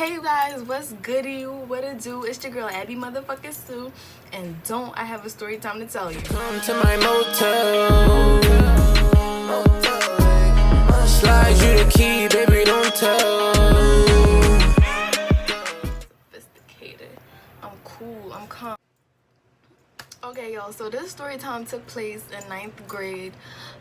Hey you guys, what's goody? What it do? It's your girl Abi-Sue, and don't I have a story time to tell you. Come to my motel. Slide you the key, baby, don't tell. Sophisticated. I'm cool. I'm calm. Okay, y'all, so this story time took place in 9th grade.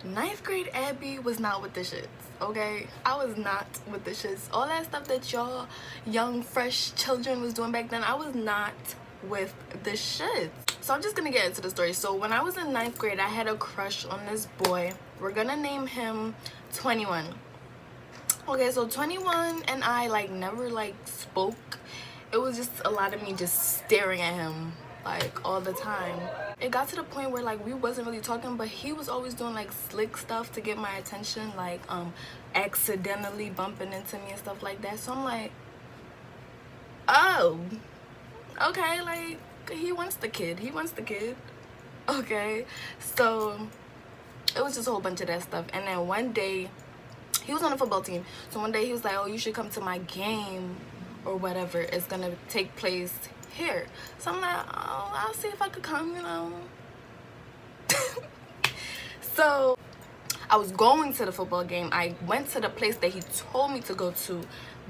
9th grade Abby was not with the shits, okay? I was not with the shits. All that stuff that y'all young, fresh children was doing back then, I was not with the shits. So I'm just gonna get into the story. So when I was in 9th grade, I had a crush on this boy. We're gonna name him 21. Okay, so 21 and I never spoke. It was just a lot of me just staring at him all the time. It got to the point where we wasn't really talking, but he was always doing slick stuff to get my attention, accidentally bumping into me and stuff like that. So I'm like, oh, okay, he wants the kid. Okay, so it was just a whole bunch of that stuff. And then one day, he was on a football team, so one day he was like, oh, you should come to my game or whatever. It's gonna take place here. So I'm like, oh, I'll see if I could come, So I was going to the football game. I went to the place that he told me to go to,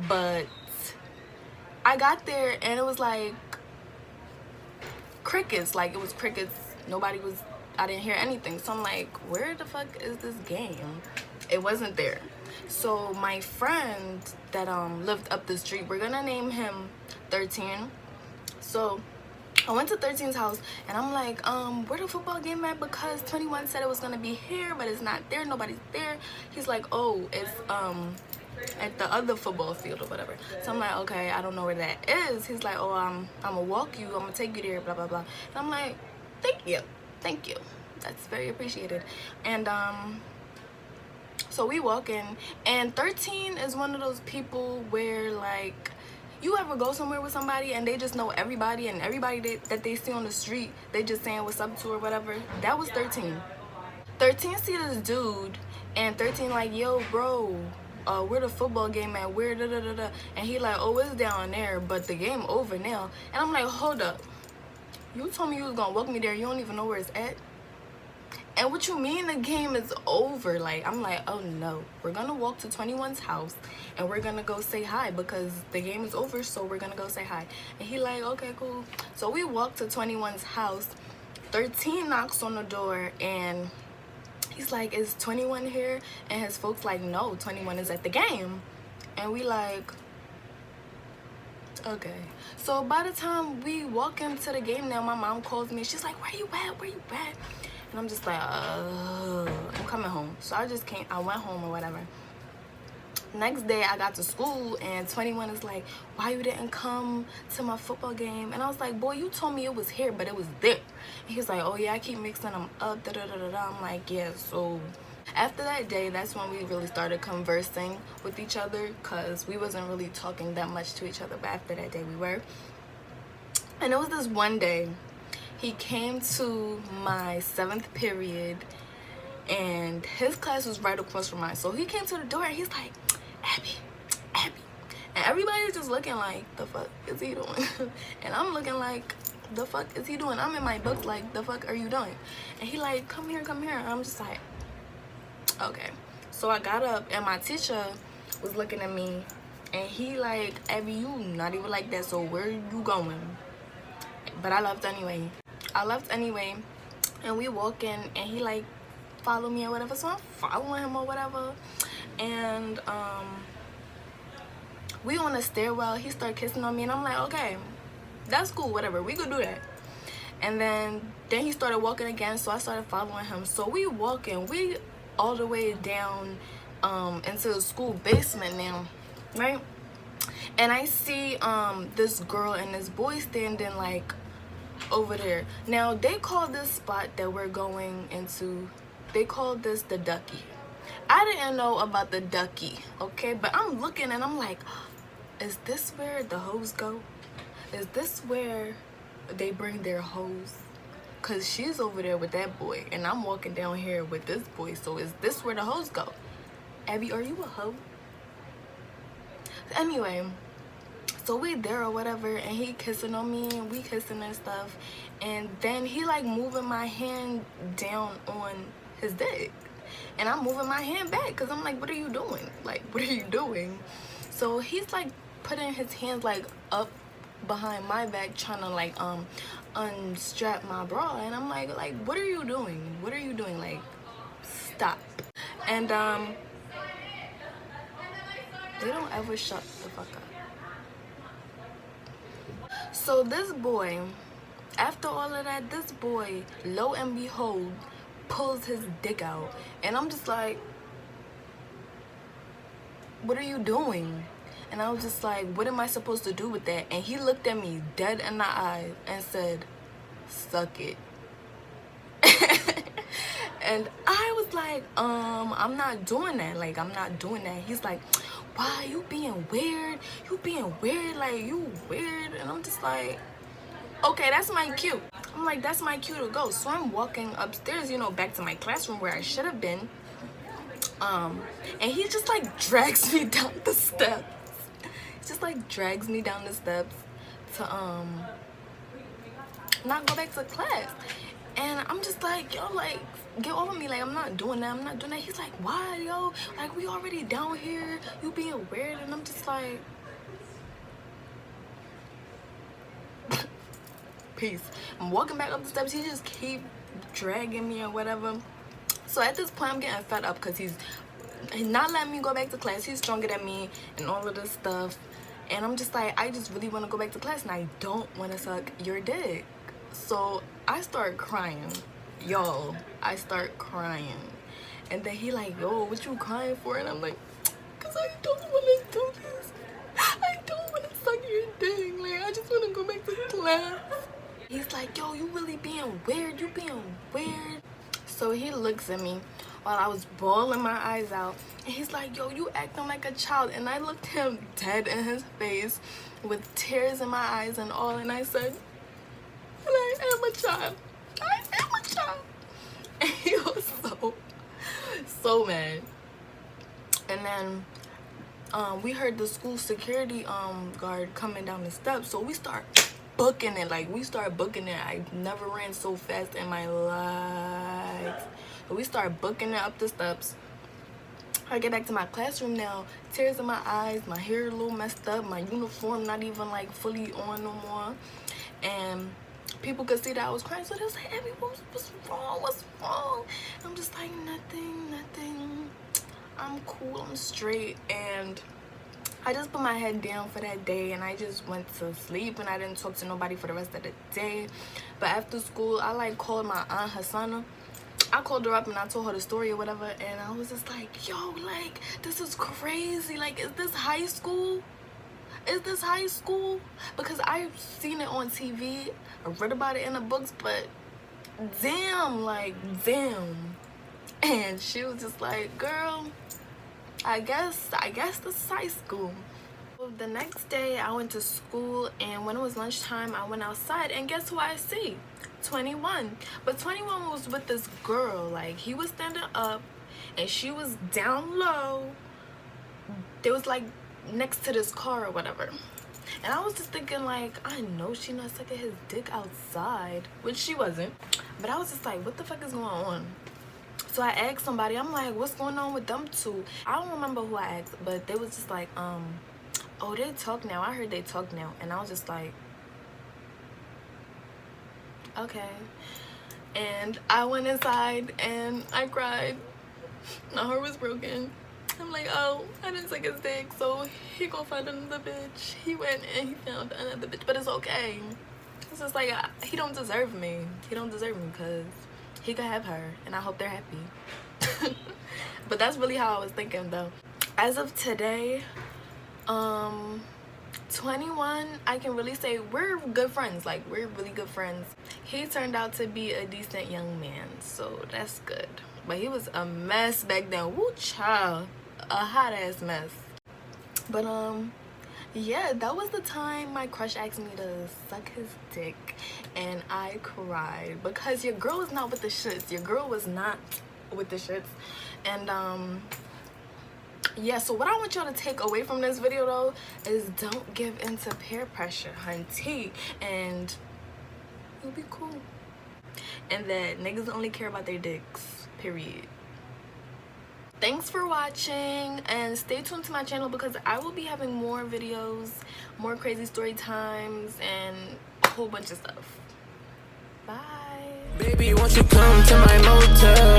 but I got there and it was crickets. It was crickets. I didn't hear anything. So I'm like, where the fuck is this game? It wasn't there. So my friend that lived up the street, we're gonna name him 13. So I went to 13's house and I'm like, where the football game at? Because 21 said it was gonna be here, but it's not there. Nobody's there. He's like, oh, it's at the other football field or whatever. So I'm like, okay, I don't know where that is. He's like, oh, I'm gonna walk you. I'm gonna take you there, blah, blah, blah. And I'm like, thank you. That's very appreciated. And so we walk in, and 13 is one of those people where you ever go somewhere with somebody and they just know everybody, and everybody that they see on the street, they just saying what's up to or whatever. That was 13. 13 see this dude, and 13 like, yo, bro, where the football game at? Where da da da da? And he like, oh, it's down there, but the game over now. And I'm like, hold up. You told me you was gonna walk me there. You don't even know where it's at. And what you mean the game is over? I'm like, oh no, we're gonna walk to 21's house and we're gonna go say hi because the game is over, so we're gonna go say hi. And he like, okay, cool. So we walk to 21's house. 13 knocks on the door and he's like, is 21 here? And his folks like, no, 21 is at the game. And we like, okay. So by the time we walk into the game now, my mom calls me. She's like, where you at? And I'm just like, I'm coming home. So I went home or whatever. Next day I got to school and 21 is like, why you didn't come to my football game? And I was like, boy, you told me it was here, but it was there. And he's like, oh yeah, I keep mixing them up, da da da da da. I'm like, yeah. So after that day, that's when we really started conversing with each other, because we wasn't really talking that much to each other, but after that day we were. And it was this one day, he came to my 7th period and his class was right across from mine. So he came to the door and he's like, Abby. And everybody's just looking like, the fuck is he doing? And I'm looking like, the fuck is he doing? I'm in my books like, the fuck are you doing? And he like, come here. And I'm just like, okay. So I got up and my teacher was looking at me and he like, Abby, you not even like that, so where you going? But I left anyway. And we walk in and he like follow me or whatever, so I'm following him or whatever. And we on the stairwell, he started kissing on me and I'm like, okay, that's cool, whatever, we could do that. And then he started walking again, so I started following him. So we walking, we all the way down into the school basement now, right? And I see this girl and this boy standing over there. Now they call this spot that we're going into, they call this the Ducky. I didn't know about the Ducky, okay? But I'm looking and I'm like, is this where the hoes go? Is this where they bring their hoes? Cause she's over there with that boy and I'm walking down here with this boy. So is this where the hoes go? Abby, are you a hoe? Anyway, So we there or whatever, and he kissing on me, and we kissing and stuff. And then he like moving my hand down on his dick. And I'm moving my hand back because I'm like, what are you doing? Like, what are you doing? So he's like putting his hands like up behind my back trying to like unstrap my bra. And I'm like, what are you doing? What are you doing? Like, stop. And they don't ever shut the fuck up. So this boy, after all of that, this boy, lo and behold, pulls his dick out. And I'm just like, what are you doing? And I was just like, what am I supposed to do with that? And he looked at me dead in the eyes and said, suck it. And I was like, I'm not doing that. Like, I'm not doing that. He's like, why, you being weird? You being weird, like, you weird. And I'm just like, okay, that's my cue. I'm like, that's my cue to go. So I'm walking upstairs, you know, back to my classroom where I should have been. And he just like drags me down the steps. He just like drags me down the steps to not go back to class. And I'm just like, yo, like, get over me. Like, I'm not doing that. I'm not doing that. He's like, why, yo? Like, we already down here. You being weird. And I'm just like, peace. I'm walking back up the steps. He just keep dragging me or whatever. So at this point, I'm getting fed up because he's not letting me go back to class. He's stronger than me and all of this stuff. And I'm just like, I just really want to go back to class and I don't want to suck your dick. So I start crying. Yo, I start crying. And then he like, yo, what you crying for? And I'm like, because I don't want to do this. I don't want to suck your dick. Like, I just want to go back to class. He's like, yo, you really being weird. You being weird. So he looks at me while I was bawling my eyes out. And he's like, yo, you acting like a child. And I looked him dead in his face with tears in my eyes and all. And I said, I am a child. I am a child. And he was so mad. And then we heard the school security guard coming down the steps. So we start booking it. Like, we start booking it. I never ran so fast in my life. So we start booking it up the steps. I get back to my classroom now, tears in my eyes, my hair a little messed up, my uniform not even like fully on no more. And people could see that I was crying, so they was like, Abby, what's wrong? What's wrong? And I'm just like, nothing. I'm cool, I'm straight. And I just put my head down for that day and I just went to sleep and I didn't talk to nobody for the rest of the day. But after school, I like called my aunt Hassana. I called her up and I told her the story or whatever, and I was just like, yo, like, this is crazy. Like, is this high school? Is this high school? Because I've seen it on TV, I read about it in the books, but damn, like, damn. And she was just like, girl, I guess this is high school. The next day I went to school, and when it was lunchtime I went outside, and guess who I see? 21. But 21 was with this girl. Like, he was standing up and she was down low. They was like next to this car or whatever. And I was just thinking, like, I know she not sucking his dick outside, which she wasn't. But I was just like, what the fuck is going on? So I asked somebody, I'm like, what's going on with them two? I don't remember who I asked, but they was just like, oh, they talk now. I heard they talk now. And I was just like, okay. And I went inside and I cried. My heart was broken. I'm like, oh, I didn't suck his dick, so he gonna find another bitch. He went and he found another bitch, but it's okay. It's just like, he don't deserve me. He don't deserve me because he could have her, and I hope they're happy. But that's really how I was thinking, though. As of today, 21, I can really say we're good friends. Like, we're really good friends. He turned out to be a decent young man, so that's good. But he was a mess back then. Woo, child. A hot ass mess. But yeah, that was the time my crush asked me to suck his dick, and I cried because your girl was not with the shits. Your girl was not with the shits. And Yeah, so what I want y'all to take away from this video though is don't give into peer pressure, hunty, and you'll be cool. And that niggas only care about their dicks, period. Thanks for watching, and stay tuned to my channel because I will be having more videos, more crazy story times, and a whole bunch of stuff. Bye. Baby, won't you come to my motel?